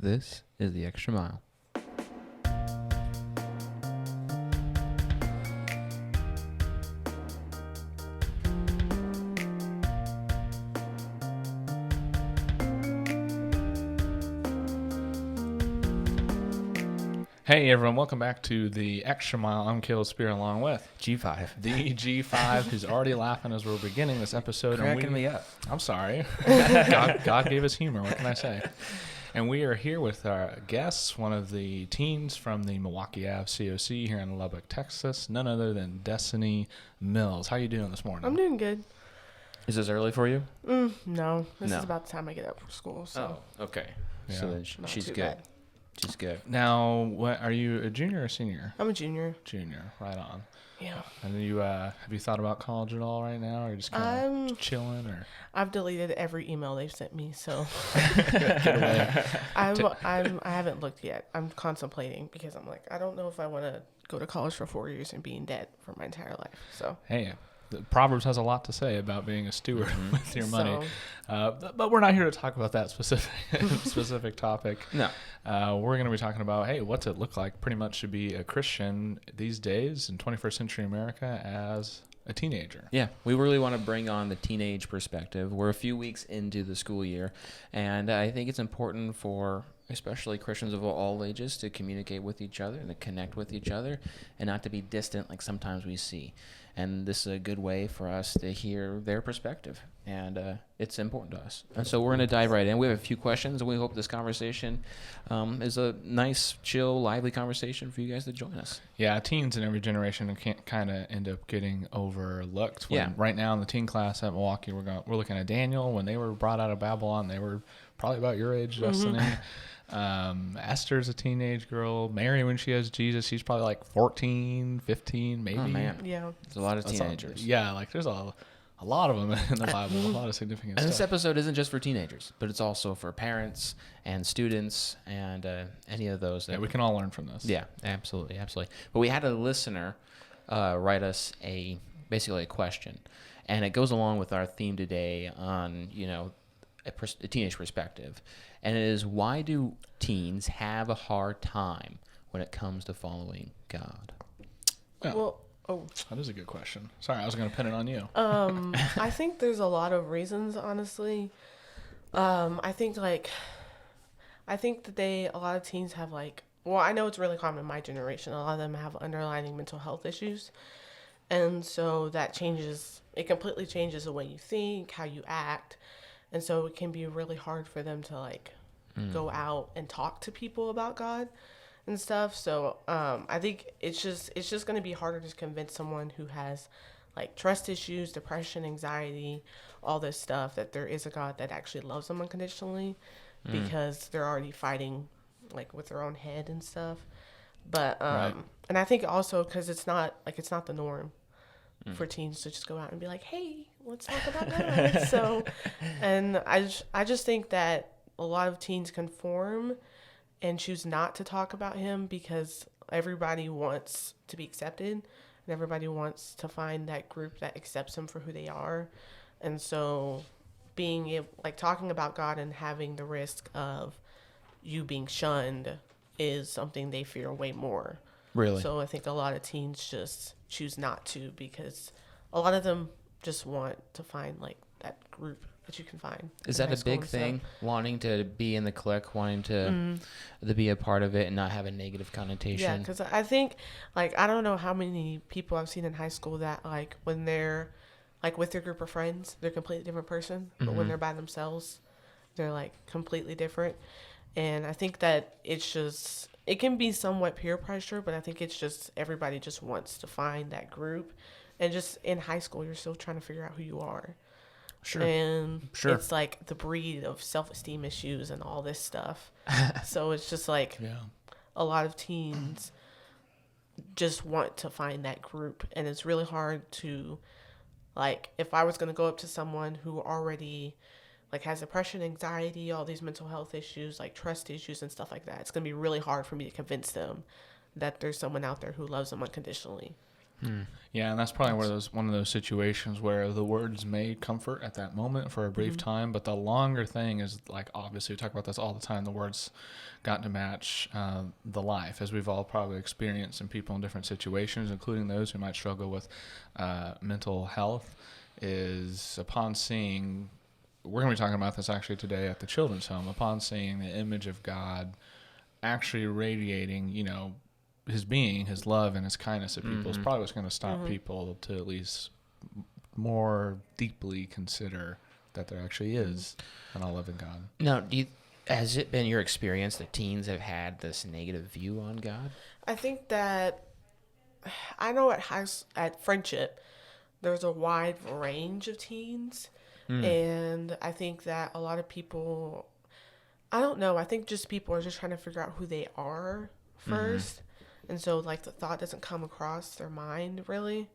This is The Extra Mile. Hey everyone, welcome back to The Extra Mile. I'm Caleb Spear along with G5. the G5, who's already laughing as we're beginning this episode. Cracking me up. I'm sorry. God gave us humor, what can I say? And we are here with our guests, one of the teens from the Milwaukee Ave COC here in Lubbock, Texas, none other than Destanie Mills. How you doing this morning? I'm doing good. Is this early for you? No, this No. is about the time I get up for school. So okay. Yeah. So then not she's too good. bad. She's good. Now, what are you, a junior or a senior? I'm a junior. Junior, right on. Yeah. And you have you thought about college at all right now, or just kind of chilling, or I've deleted every email they've sent me, so get away? I haven't looked yet. I'm contemplating because I'm like, I don't know if I want to go to college for 4 years and be in debt for my entire life. So Hey, the Proverbs has a lot to say about being a steward with your money. So, But we're not here to talk about that specific topic. No. We're going to be talking about, hey, what's it look like pretty much to be a Christian these days in 21st century America as a teenager? Yeah, we really want to bring on the teenage perspective. We're a few weeks into the school year, and I think it's important for especially Christians of all ages to communicate with each other and to connect with each other and not to be distant like sometimes we see. And this is a good way for us to hear their perspective, and it's important to us. And so we're going to dive right in. We have a few questions, and we hope this conversation is a nice, chill, lively conversation for you guys to join us. Yeah, teens in every generation can't kind of end up getting overlooked. Yeah. Right now in the teen class at Milwaukee, we're looking at Daniel. When they were brought out of Babylon, they were probably about your age, Destiny. Esther's a teenage girl. Mary, when she has Jesus, she's probably like 14, 15, maybe. Oh, man. yeah. There's a lot of That's teenagers. Yeah, like there's a lot of them in the Bible, a lot of significant And this stuff. episode isn't just for teenagers, but it's also for parents and students and any of those. Yeah, we can all learn from this. Yeah, absolutely. But we had a listener write us basically a question, and it goes along with our theme today on a teenage perspective, and it is, why do teens have a hard time when it comes to following God? Well, Well, that is a good question. Sorry, I was going to pin it on you. I think there's a lot of reasons, honestly. I think that a lot of teens have I know it's really common in my generation. A lot of them have underlying mental health issues. And so it completely changes the way you think, how you act. And so it can be really hard for them to go out and talk to people about God and stuff. So I think it's just going to be harder to convince someone who has trust issues, depression, anxiety, all this stuff, that there is a God that actually loves them unconditionally, because they're already fighting with their own head and stuff. But Right. And I think also because it's not the norm for teens to just go out and be like, hey, let's talk about God. So, and I just think that a lot of teens conform and choose not to talk about him because everybody wants to be accepted and everybody wants to find that group that accepts them for who they are. And so talking about God and having the risk of you being shunned is something they fear way more. Really? So I think a lot of teens just choose not to because a lot of them just want to find that group that you can find. Is in that high a school big and stuff. thing? Wanting to be in the clique, wanting to be a part of it and not have a negative connotation? Yeah, because I think, I don't know how many people I've seen in high school that, when they're, with their group of friends, they're a completely different person. But when they're by themselves, they're, completely different. And I think that it can be somewhat peer pressure, but I think it's just everybody just wants to find that group. And just in high school, you're still trying to figure out who you are. Sure. And Sure. it's the breed of self-esteem issues and all this stuff. So it's just a lot of teens just want to find that group. And it's really hard to, if I was going to go up to someone who already has depression, anxiety, all these mental health issues, trust issues and stuff like that, it's going to be really hard for me to convince them that there's someone out there who loves them unconditionally. Yeah, and that's probably one of those situations where the words may comfort at that moment for a brief time, but the longer thing is, like, obviously we talk about this all the time. The words got to match the life, as we've all probably experienced, in people in different situations, including those who might struggle with mental health. Is upon seeing, we're going to be talking about this actually today at the children's home. Upon seeing the image of God actually radiating, his being, his love, and his kindness to people is probably what's going to stop people to at least more deeply consider that there actually is an all-loving God. Now, has it been your experience that teens have had this negative view on God? I think that I know at friendship, there's a wide range of teens, and I think that a lot of people, I don't know, I think just people are just trying to figure out who they are first. And so, like, the thought doesn't come across their mind, really.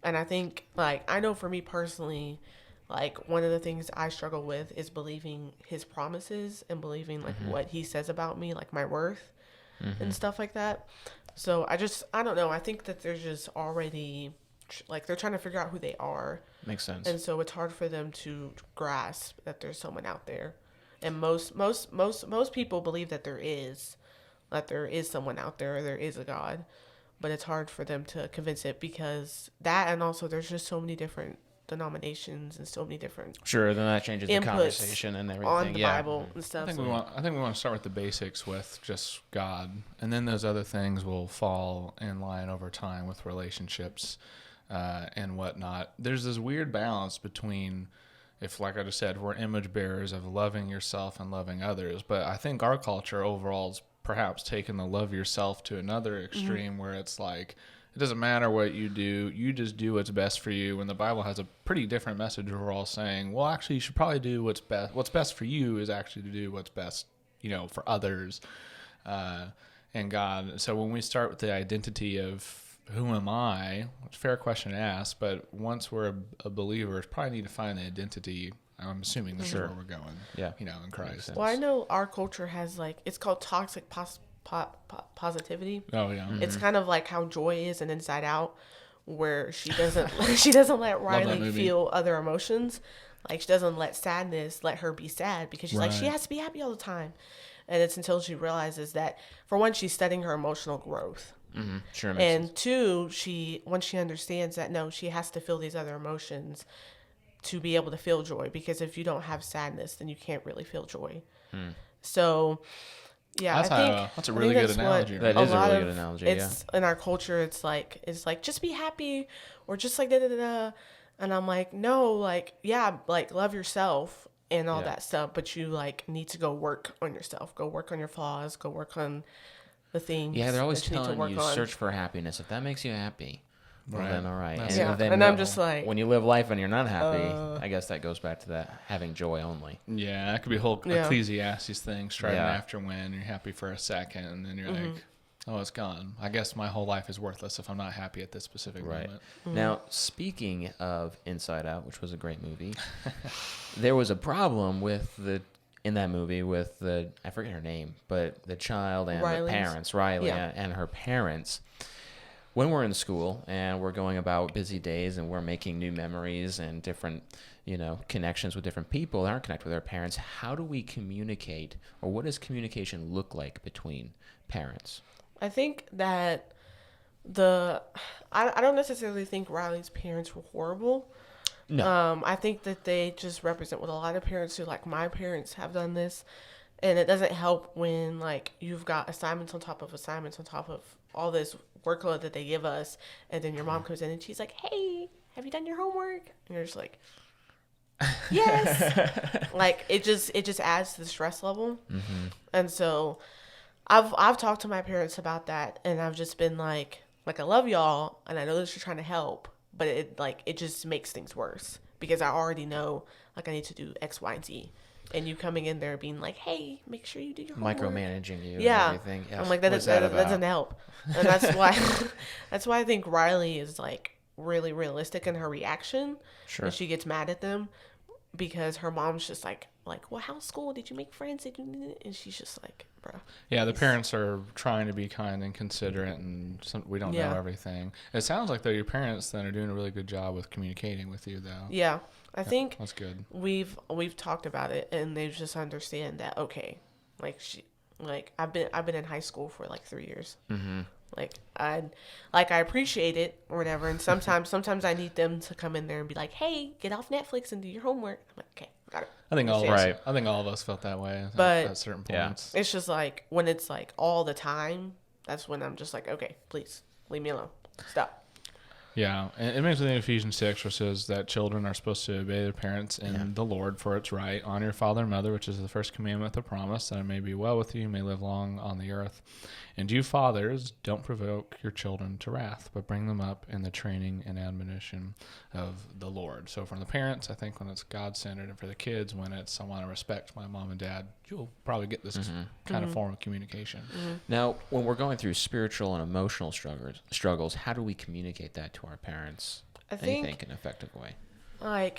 And I think, like, I know for me personally, like, one of the things I struggle with is believing his promises and believing, like, what he says about me, like, my worth and stuff like that. So, I don't know. I think that there's just already, like, they're trying to figure out who they are. Makes sense. And so it's hard for them to grasp that there's someone out there. And most people believe that there is someone out there, or there is a God, but it's hard for them to convince it, because that, and also there's just so many different denominations and so many different Sure, then that changes the conversation and everything. on the Bible and stuff. I think we want to start with the basics, with just God, and then those other things will fall in line over time with relationships and whatnot. There's this weird balance between, if, like I just said, we're image bearers of loving yourself and loving others, but I think our culture overall is perhaps taking the love yourself to another extreme, where it's like, it doesn't matter what you do, you just do what's best for you. When the Bible has a pretty different message, where we're all saying, well, actually, you should probably do what's best. What's best for you is actually to do what's best, for others and God. So when we start with the identity of who am I, it's a fair question to ask, but once we're a believer, it's probably need to find the identity. I'm assuming this is where we're going. Yeah, in Christ. Well, I know our culture has, like, it's called toxic positivity. Oh yeah. It's kind of like how Joy is in Inside Out, where she doesn't let Riley feel other emotions. Like, she doesn't let sadness let her be sad, because she's like, she has to be happy all the time. And it's until she realizes that, for one, she's studying her emotional growth. Sure. And sense. Two, once she understands that, no, she has to feel these other emotions to be able to feel joy, because if you don't have sadness, then you can't really feel joy. So, yeah, that's a really good analogy. That is a really good analogy. It's in our culture. It's like just be happy, or just like da da da da. And I'm like, no, like, yeah, like, love yourself and all that stuff, but you, like, need to go work on yourself. Go work on your flaws. Go work on the things. Yeah, they're always telling you search for happiness. If that makes you happy, well, then all right. And I'm just like, when you live life and you're not happy, I guess that goes back to that having joy only. Yeah, that could be a whole Ecclesiastes thing, striving after when you're happy for a second, and then you're like, oh, it's gone. I guess my whole life is worthless if I'm not happy at this specific moment. Now, speaking of Inside Out, which was a great movie, there was a problem in that movie with I forget her name, but the child and the parents, Riley and her parents. When we're in school and we're going about busy days and we're making new memories and different, connections with different people that aren't connected with our parents, how do we communicate, or what does communication look like between parents? I think that I don't necessarily think Riley's parents were horrible. No. I think that they just represent what a lot of parents do. Like, my parents have done this, and it doesn't help when, like, you've got assignments on top of assignments on top of all this workload that they give us, and then your mom comes in and she's like, hey, have you done your homework? And you're just like, yes. Like, it just adds to the stress level. And so I've talked to my parents about that, and I've just been like I love y'all, and I know that you're trying to help, but it just makes things worse, because I already know, like, I need to do X, Y, and Z. And you coming in there being like, hey, make sure you do your homework. Micromanaging you and everything. I'm like, that doesn't help. And that's why I think Riley is, like, really realistic in her reaction. Sure. And she gets mad at them. because her mom's just like, well, how's school? Did you make friends? And she's just like, bro. Yeah, the parents are trying to be kind and considerate, and we don't know everything. It sounds like though your parents then are doing a really good job with communicating with you, though. Yeah, I think that's good. We've talked about it, and they just understand that. Okay, I've been in high school for like 3 years. Mm-hmm. I appreciate it or whatever, and sometimes I need them to come in there and be like, hey, get off Netflix and do your homework. I'm like, okay, got it. I think all of us felt that way at certain points. It's just like when it's like all the time, that's when I'm just like, okay, please leave me alone. Stop. Yeah, and it makes me think of Ephesians 6, which says that children are supposed to obey their parents in the Lord, for it's right. Honor your father and mother, which is the first commandment, the promise, that it may be well with you, may live long on the earth. And you fathers, don't provoke your children to wrath, but bring them up in the training and admonition of the Lord. So from the parents, I think when it's God-centered, and for the kids, when it's I want to respect my mom and dad, you'll probably get this kind of form of communication. Mm-hmm. Now, when we're going through spiritual and emotional struggles, how do we communicate that to our parents? I think in an effective way. I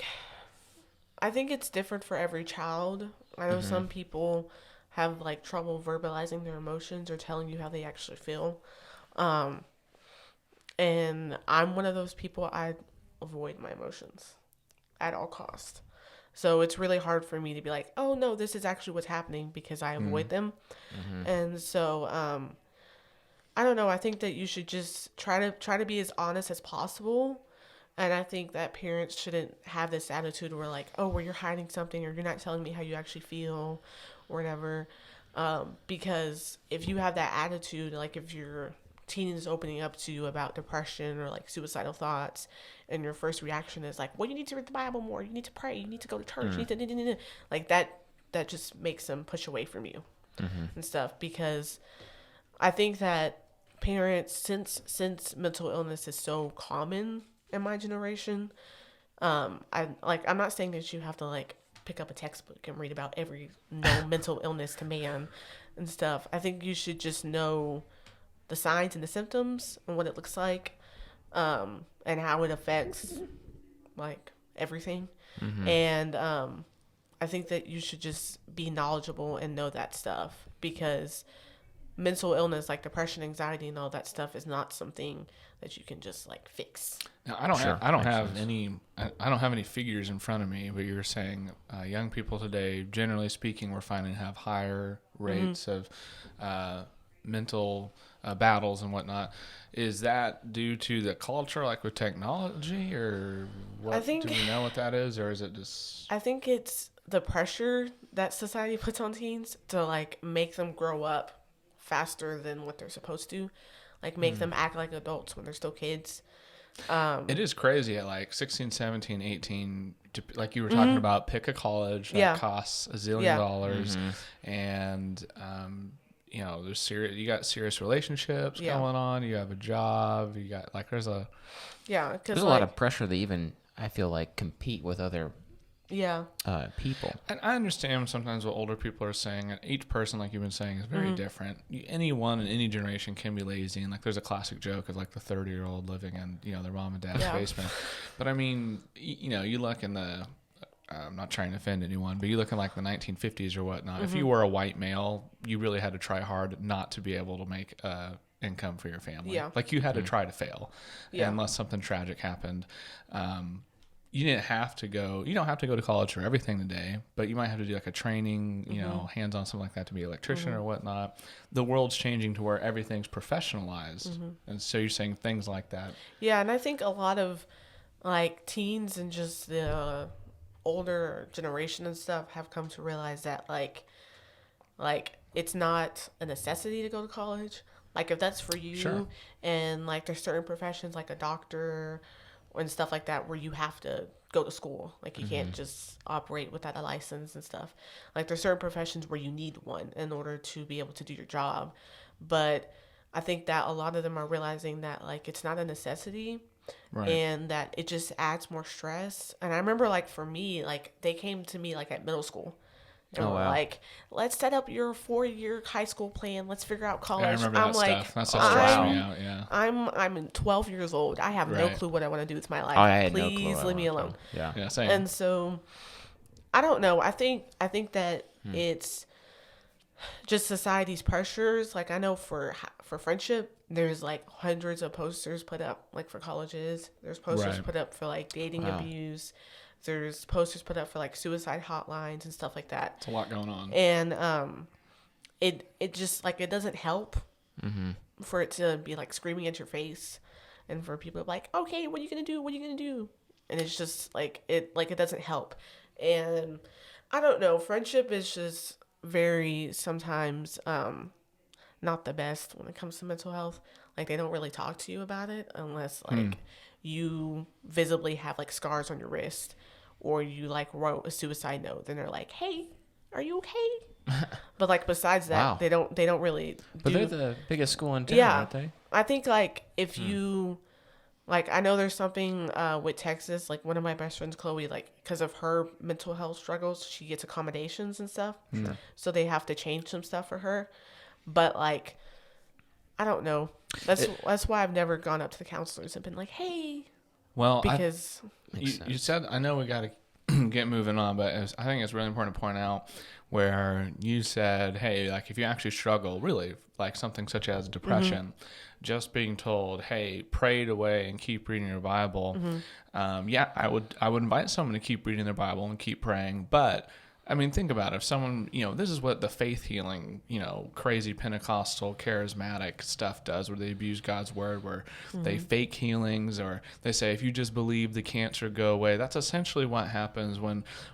think it's different for every child. I know some people have like trouble verbalizing their emotions or telling you how they actually feel. And I'm one of those people. I avoid my emotions at all costs. So it's really hard for me to be like, oh no, this is actually what's happening, because I avoid them. Mm-hmm. And so, I don't know. I think that you should just try to be as honest as possible. And I think that parents shouldn't have this attitude where like, oh, well, you're hiding something, or you're not telling me how you actually feel or whatever. Because if you have that attitude, like if your teen is opening up to you about depression or like suicidal thoughts, and your first reaction is like, well, you need to read the Bible more, you need to pray, you need to go to church, you need to like that just makes them push away from you and stuff. Because I think that parents, since mental illness is so common in my generation, I'm not saying that you have to like pick up a textbook and read about every known mental illness to man and stuff. I think you should just know the signs and the symptoms and what it looks like, and how it affects like everything. And I think that you should just be knowledgeable and know that stuff, because mental illness like depression, anxiety, and all that stuff is not something that you can just like fix. Now, I don't have any figures in front of me, but you're saying young people today, generally speaking, we're finding have higher rates of mental battles and whatnot. Is that due to the culture, like with technology, or what? Do we know what that is, or is it just? I think it's the pressure that society puts on teens to like make them grow up faster than what they're supposed to, like make them act like adults when they're still kids. It is crazy at like 16, 17, 18, like you were talking about, pick a college that costs $1 zillion, and you got serious relationships going on, you have a job, you got like there's a lot of pressure to even, I feel like, compete with other people. And I understand sometimes what older people are saying, and each person, like you've been saying, is very different. Anyone in any generation can be lazy, and like there's a classic joke of like the 30-year-old living in their mom and dad's basement. But I mean, you look in the I'm not trying to offend anyone, but you look in like the 1950s or whatnot. If you were a white male, you really had to try hard not to be able to make income for your family. Like you had to try to fail, unless something tragic happened. You don't have to go to college for everything today, but you might have to do like a training, hands-on, something like that, to be an electrician or whatnot. The world's changing to where everything's professionalized. And so you're saying things like that. Yeah. And I think a lot of like teens and just the older generation and stuff have come to realize that like it's not a necessity to go to college. Like if that's for you, and like there's certain professions like a doctor and stuff like that where you have to go to school. Like you can't just operate without a license and stuff. Like there's certain professions where you need one in order to be able to do your job. But I think that a lot of them are realizing that like it's not a necessity, and that it just adds more stress. And I remember like for me, like they came to me like at middle school. And were like, let's set up your 4-year high school plan. Let's figure out college. Yeah, I remember that stuff. That stuff stressed me out. Yeah. I'm 12 years old. I have no clue what I want to do with my life. I had Please no clue leave me alone. Yeah, same. And so I don't know. I think that it's just society's pressures. Like I know for friendship, there's like hundreds of posters put up like for colleges. There's posters Right. put up for like dating Wow. abuse. There's posters put up for like suicide hotlines and stuff like that. It's a lot going on. And it just like it doesn't help for it to be like screaming at your face, and for people to be like, okay, what are you gonna do? What are you gonna do? And it's just like it doesn't help. And I don't know, friendship is just very sometimes not the best when it comes to mental health. Like they don't really talk to you about it unless like you visibly have like scars on your wrist, or you like wrote a suicide note. Then they're like, hey, are you okay? But like besides that, Wow. they don't really But do. they're the biggest school in town, Yeah. aren't they? I think like if you like, I know there's something with Texas, like one of my best friends, Chloe, like because of her mental health struggles, she gets accommodations and stuff. Sure. So they have to change some stuff for her. But like, I don't know. That's why I've never gone up to the counselors and been like, hey, Well, because you said, I know we got to get moving on, but I think it's really important to point out where you said, hey, like if you actually struggle, really, like something such as depression, just being told, hey, pray it away and keep reading your Bible. Yeah, I would invite someone to keep reading their Bible and keep praying, but I mean, think about it. If someone, this is what the faith healing, crazy Pentecostal charismatic stuff does, where they abuse God's word, where they fake healings, or they say, if you just believe the cancer go away. That's essentially what happens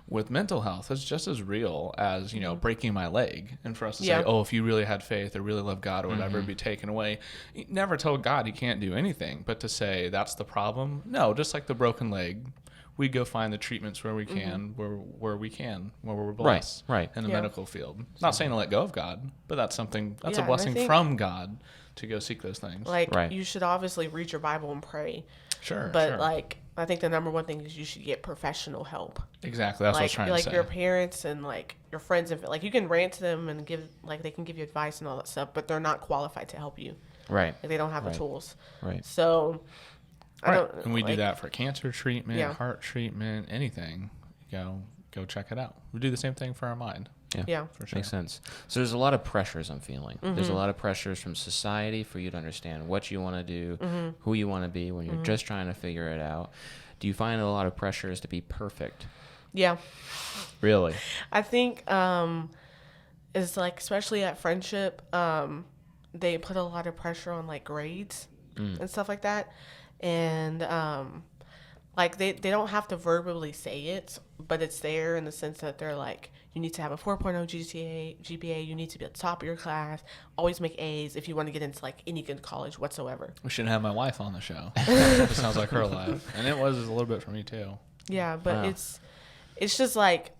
with mental health. It's just as real as, breaking my leg. And for us to say, oh, if you really had faith or really love God or whatever, it'd be taken away. You never told God he can't do anything. But to say that's the problem, no, just like the broken leg. We go find the treatments where we can, where we're blessed, Right. in the medical field. Not saying to let go of God, but that's a Yeah, and I blessing think, from God to go seek those things. like, Right. you should obviously read your Bible and pray. Sure, But sure. like, I think the number one thing is you should get professional help. Exactly, that's what I was Like, trying to like say. your parents and like your friends, and like you can rant to them and they can give you advice and all that stuff, but they're not qualified to help you. Right. Like they don't have the Right. tools. Right. So I don't. And we do like, that for cancer treatment, Yeah. heart treatment, anything. Go check it out. We do the same thing for our mind. Yeah. For sure. Makes sense. So there's a lot of pressures I'm feeling. There's a lot of pressures from society for you to understand what you want to do, who you want to be when you're just trying to figure it out. Do you find a lot of pressures to be perfect? Yeah. Really? I think it's like, especially at friendship, they put a lot of pressure on like grades and stuff like that. And like they don't have to verbally say it, but it's there in the sense that they're like, you need to have a 4.0 GPA, you need to be at the top of your class, always make A's if you want to get into like any good college whatsoever. We should have my wife on the show. It sounds like her life. And it was a little bit for me too. Yeah, but Wow. it's just like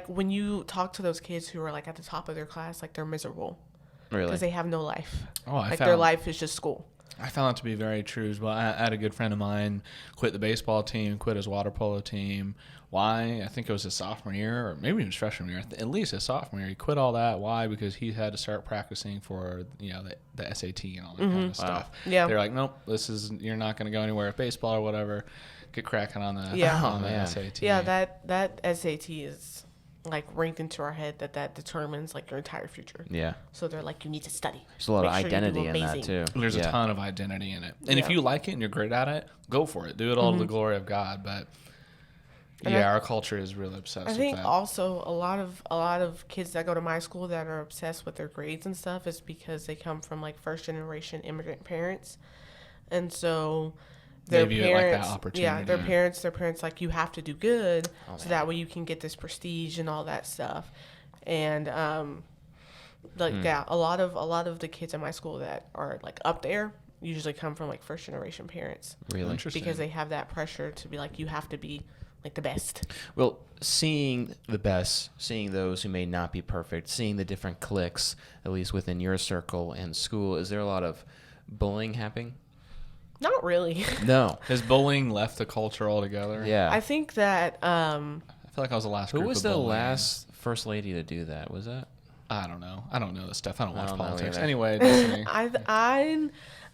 when you talk to those kids who are like at the top of their class, like they're miserable Really? because they have no life. Oh, I Like their found life is just school. I found that to be very true as well. I had a good friend of mine quit the baseball team, quit his water polo team. Why? I think it was his sophomore year, or maybe even his freshman year. At least his sophomore year. He quit all that. Why? Because he had to start practicing for the SAT and all that kind of stuff. Yeah. They're like, nope, you're not going to go anywhere with baseball or whatever. Get cracking on the on the man. SAT. Yeah, that SAT is like ranked into our head that determines like your entire future. Yeah. So they're like, you need to study. There's a lot of Make sure you do identity in that, amazing. too. There's Yeah. a ton of identity in it. And if Yeah. you like it and you're great at it, go for it. Do it all to the glory of God. But And yeah, our culture is really obsessed I with think that. also a lot of kids that go to my school that are obsessed with their grades and stuff is because they come from like first generation immigrant parents, and so their They view it like that parents, opportunity. their parents like, you have to do good so that way you can get this prestige and all that stuff, and a lot of the kids in my school that are like up there usually come from like first generation parents Really? Interesting. because they have that pressure to be like, you have to be like the best. Well, seeing the best, seeing those who may not be perfect, seeing the different cliques, at least within your circle and school, is there a lot of bullying happening? Not really. No. Has bullying left the culture altogether? Yeah. I think that I feel like I was the last Who group was of the bullying. last first lady to do that? Was that? I don't know. I don't know this stuff. I don't watch don't know politics. either. Anyway, Destiny.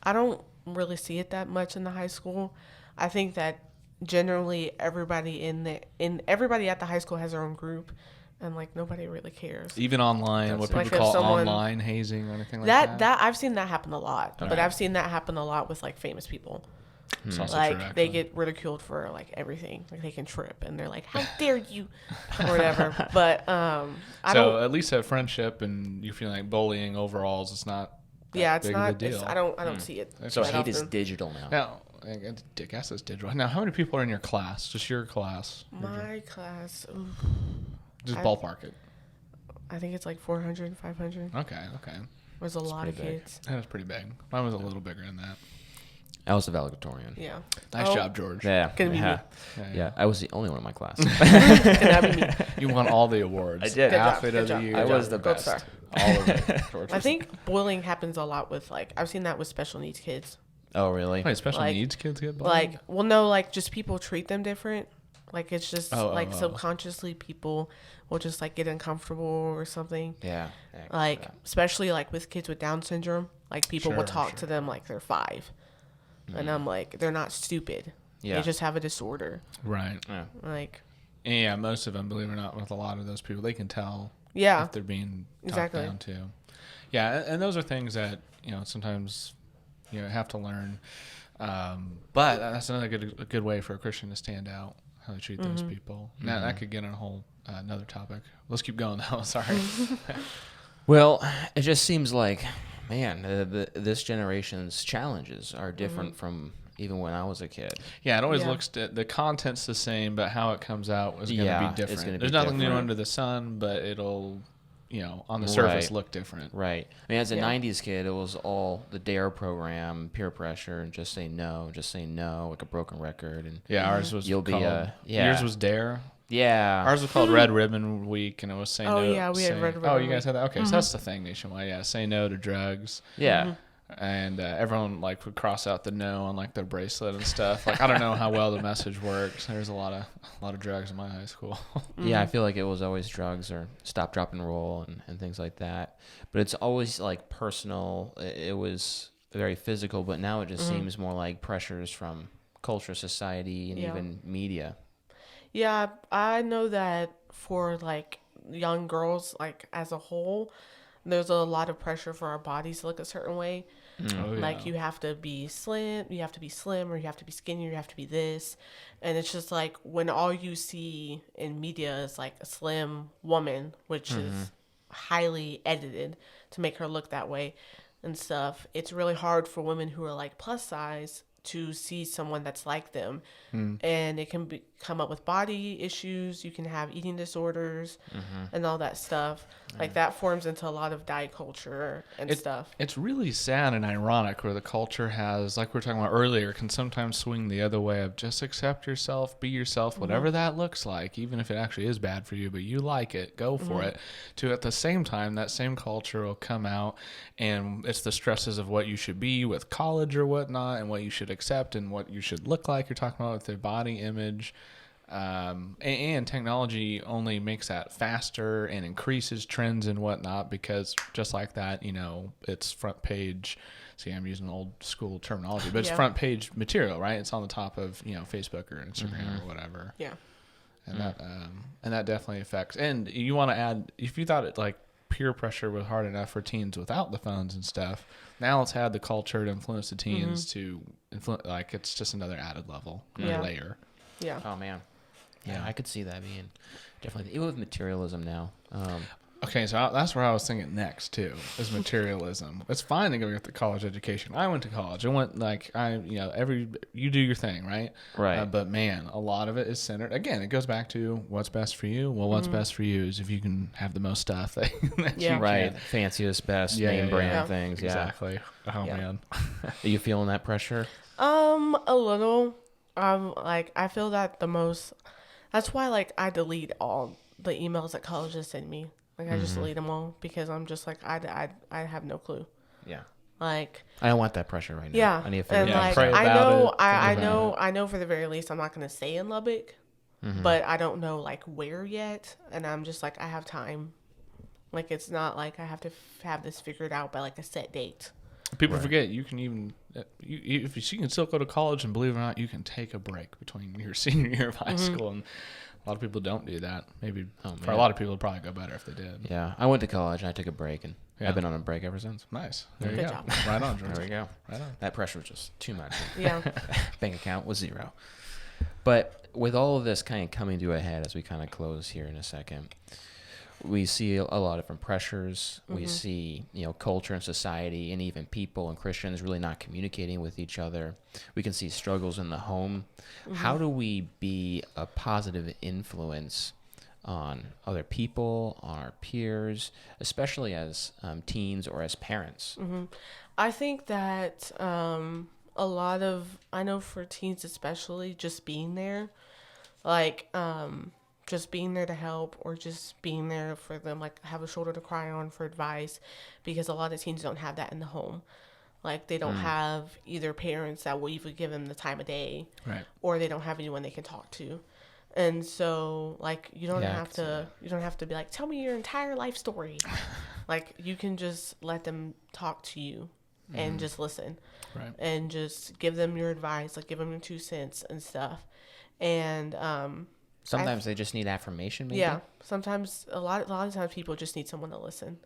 I don't really see it that much in the high school. I think that generally everybody everybody at the high school has their own group, and like nobody really cares. Even online, That's what it. people Like, if call someone- online hazing or anything like that. That I've seen that happen a lot, Okay. but I've seen that happen a lot with like famous people. It's also Like true, they actually. get ridiculed for like everything. Like they can trip, and they're like, "How dare you?" or whatever. But I So don't. at least a friendship, and you feel like bullying overalls, it's not. That Yeah, it's big not. Of a deal. I don't see it. So that hate is often. digital now. Now, I guess it's digital. Now, how many people are in your class? Just your class? My class, Just I- ballpark it. I think it's like 400, 500. Okay. There's a lot of pretty big. kids. That was pretty big. Mine was a little bigger than that. I was the valedictorian. Yeah. Nice Oh, job, George. Yeah. Gonna be yeah. Yeah, Yeah. I was the only one in my class. Can that be me? You won all the awards. I did. Good job, Athlete good of the job, year. good I job. was the Gold best. star. All of it. George I was- think bullying happens a lot with like I've seen that with special needs kids. Oh, really? Wait, special like- needs kids get bullied? Like, well, no, like just people treat them different. Like it's just Oh, like oh, oh. subconsciously people will just like get uncomfortable or something. Yeah. Like especially like with kids with Down syndrome, like people will Sure, talk sure. to them like they're 5, and I'm like they're not stupid. Yeah. They just have a disorder. Right. Yeah. Like Yeah, most of them, believe it or not, with a lot of those people, they can tell yeah, if they're being talked Exactly. down to. Yeah, and those are things that, sometimes you have to learn. But that's another good way for a Christian to stand out, how they treat those people. Now, that could get on a whole another topic. Let's keep going, though. Sorry. Well, it just seems like, man, this generation's challenges are different from even when I was a kid. Yeah, it always Yeah. looks the content's the same, but how it comes out is going to Yeah, be it's different. gonna be There's nothing new different. under the sun, but it'll, on the surface Right. look different. Right. I mean, as a Yeah. 90s kid, it was all the DARE program, peer pressure, and just say no, like a broken record. And Yeah, ours was You'll be, called, yeah. yours was Dare. yeah. Ours was called Red Ribbon Week, and it was say Oh, no. yeah, we had say- Red Oh, Ribbon you guys Week. had that? Okay, so that's the thing nationwide. Yeah, say no to drugs. yeah. And everyone like would cross out the no on like their bracelet and stuff. Like I don't know how well the message works. There's a lot of drugs in my high school. Yeah, I feel like it was always drugs or stop, drop, and roll and things like that. But it's always like personal. It was very physical, but now it just seems more like pressures from culture, society, and Yeah. even media. Yeah, I know that for like young girls, like as a whole, there's a lot of pressure for our bodies to look a certain way. Oh, yeah. Like you have to be slim, or you have to be skinny, or you have to be this. And it's just like when all you see in media is like a slim woman, which is highly edited to make her look that way and stuff. It's really hard for women who are like plus size to see someone that's like them. And it can come up with body issues. You can have eating disorders and all that stuff. Like that forms into a lot of diet culture and stuff. It's really sad and ironic where the culture has, like we were talking about earlier, can sometimes swing the other way of just accept yourself, be yourself, whatever that looks like, even if it actually is bad for you, but you like it, go for it. To at the same time, that same culture will come out and it's the stresses of what you should be with college or whatnot and what you should accept and what you should look like. You're talking about with their body image. And technology only makes that faster and increases trends and whatnot because just like that, it's front page. See, I'm using old school terminology, but it's Yeah. front page material, right? It's on the top of, Facebook or Instagram or whatever. Yeah. And that definitely affects. And you want to add, if you thought it like peer pressure was hard enough for teens without the phones and stuff, now let's add the culture to influence the teens to influence, like it's just another added level, Yeah. layer. Yeah. Oh, man. Yeah, Yeah. I could see that being definitely, even with materialism now. Okay, so that's where I was thinking next too, is materialism. It's fine to go get the college education. I went to college. I went you do your thing, right? Right. But man, a lot of it is centered. Again, it goes back to what's best for you. Well, what's best for you is if you can have the most stuff that Yeah. you Right. can. Fanciest, best, Yeah, name yeah, brand yeah. things. Yeah. Exactly. Oh Yeah. man. Are you feeling that pressure? A little. Like I feel that the most. That's why like I delete all the emails that colleges send me. Like I just delete them all because I'm just like I have no clue. Yeah. Like I don't want that pressure right now. yeah, I need to figure and it Yeah, out. like pray I about know it, I think know about I know for the very least I'm not gonna stay in Lubbock, but I don't know like where yet, and I'm just like I have time. Like it's not like I have to have this figured out by like a set date. People forget you can even if you can still go to college, and believe it or not, you can take a break between your senior year of high school, and a lot of people don't do that. Maybe for a lot of people, it'd probably go better if they did. Yeah, I went to college and I took a break, and I've been on a break ever since. Nice. There you Good go. job. Right on, George. There we go. Right on. That pressure was just too much. Yeah. Bank account was 0. But with all of this kind of coming to a head as we kind of close here in a second, we see a lot of different pressures. We see, culture and society and even people and Christians really not communicating with each other. We can see struggles in the home. How do we be a positive influence on other people, on our peers, especially as teens or as parents? I think that I know for teens especially, just being there, like, just being there to help, or just being there for them, like have a shoulder to cry on for advice, because a lot of teens don't have that in the home. Like they don't have either parents that will even give them the time of day, Right. or they don't have anyone they can talk to. And so like you don't have to be like, tell me your entire life story. Like you can just let them talk to you and just listen. Right. And just give them your advice, like give them your 2 cents and stuff. And Sometimes they just need affirmation, maybe? yeah, sometimes a lot of times people just need someone to listen,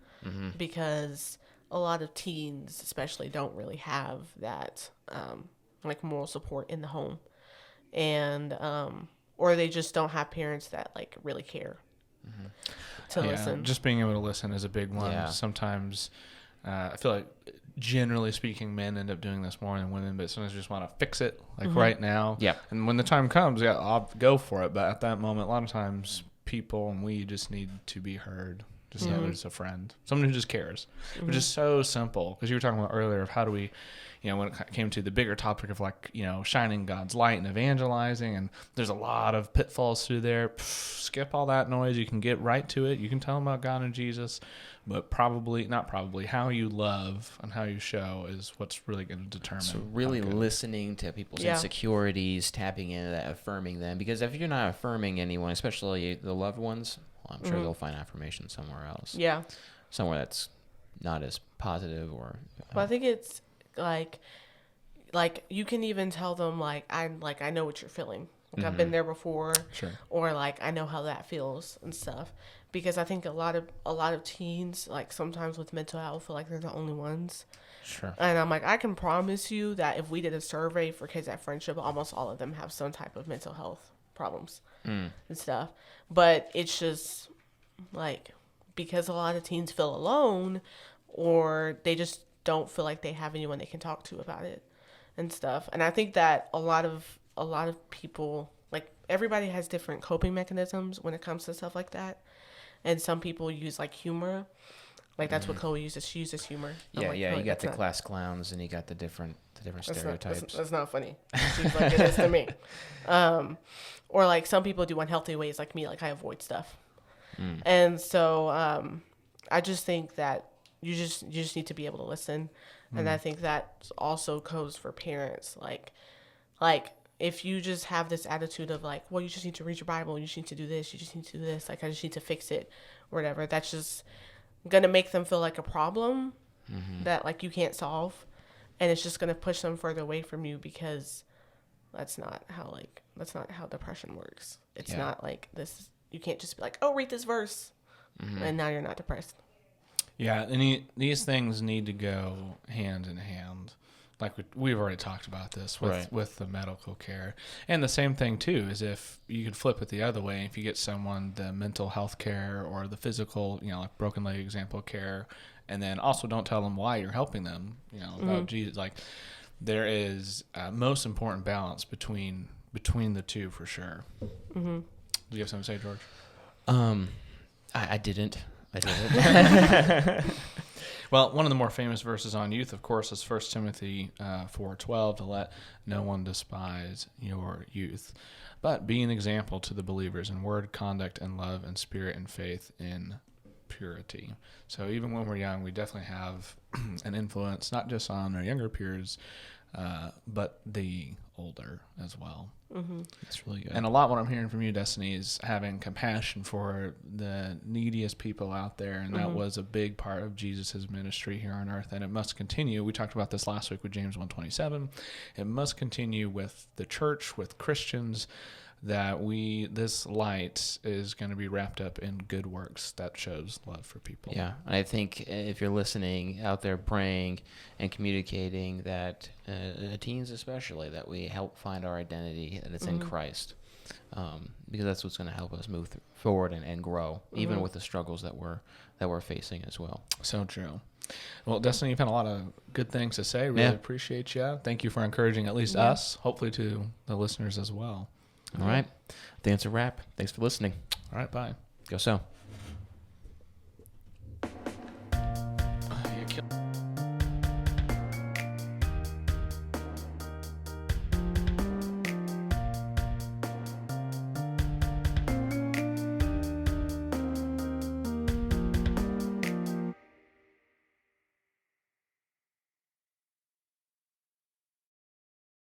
because a lot of teens especially don't really have that like moral support in the home, and or they just don't have parents that like really care to listen. Just being able to listen is a big one. Yeah. Sometimes I feel like, generally speaking, men end up doing this more than women, but sometimes you just want to fix it right now. Yeah. And when the time comes, I'll go for it. But at that moment, a lot of times people and we just need to be heard. Just know it's a friend, someone who just cares, which is so simple. Because you were talking about earlier of how do we, when it came to the bigger topic of like, shining God's light and evangelizing, and there's a lot of pitfalls through there. Skip all that noise. You can get right to it. You can tell them about God and Jesus, but not probably, how you love and how you show is what's really going to determine. So really listening to people's insecurities, tapping into that, affirming them. Because if you're not affirming anyone, especially the loved ones, I'm sure they'll find affirmation somewhere else. Yeah. Somewhere that's not as positive or... But I think it's like you can even tell them like I know what you're feeling. Like I've been there before. Sure. Or like I know how that feels and stuff. Because I think a lot of teens, like sometimes with mental health, feel like they're the only ones. Sure. And I'm like, I can promise you that if we did a survey for kids at Friendship, almost all of them have some type of mental health problems and stuff. But it's just like, because a lot of teens feel alone, or they just don't feel like they have anyone they can talk to about it and stuff. And I think that a lot of people, like everybody has different coping mechanisms when it comes to stuff like that. And some people use like humor. Like that's what Chloe uses. She uses humor. I'm like, You got the class clowns and you got the different stereotypes. That's not funny. She's like, it is to me. Or like some people do unhealthy ways, like me, like I avoid stuff. And so I just think that you just need to be able to listen. And I think that also goes for parents. Like if you just have this attitude of like, well, you just need to read your Bible, you just need to do this, you just need to do this, like I just need to fix it or whatever, that's just gonna make them feel like a problem that like you can't solve, and it's just gonna push them further away from you, because that's not how depression works. It's not like this. You can't just be like, oh, read this verse and now you're not depressed. Yeah, and these things need to go hand in hand. Like we've already talked about this with the medical care. And the same thing, too, is if you could flip it the other way. If you get someone the mental health care or the physical, like broken leg example care, and then also don't tell them why you're helping them, about Jesus. Like there is a most important balance between the two for sure. Do you have something to say, George? I didn't. Well, one of the more famous verses on youth, of course, is 1 Timothy 4:12, to let no one despise your youth, but be an example to the believers in word, conduct, and love, and spirit, and faith, in purity. So even when we're young, we definitely have an influence, not just on our younger peers, but the older as well. It's really good. And a lot what I'm hearing from you, Destiny, is having compassion for the neediest people out there. And that was a big part of Jesus' ministry here on earth. And it must continue. We talked about this last week with James 1:27. It must continue with the church, with Christians, that this light is going to be wrapped up in good works that shows love for people. Yeah, and I think if you're listening out there praying and communicating that, teens especially, that we help find our identity, that it's in Christ, because that's what's going to help us move forward and grow, even with the struggles that we're facing as well. So true. Well, Destiny, you've had a lot of good things to say. Really appreciate you. Thank you for encouraging at least us, hopefully to the listeners as well. All right. I think it's a wrap. Thanks for listening. All right, bye. Go so.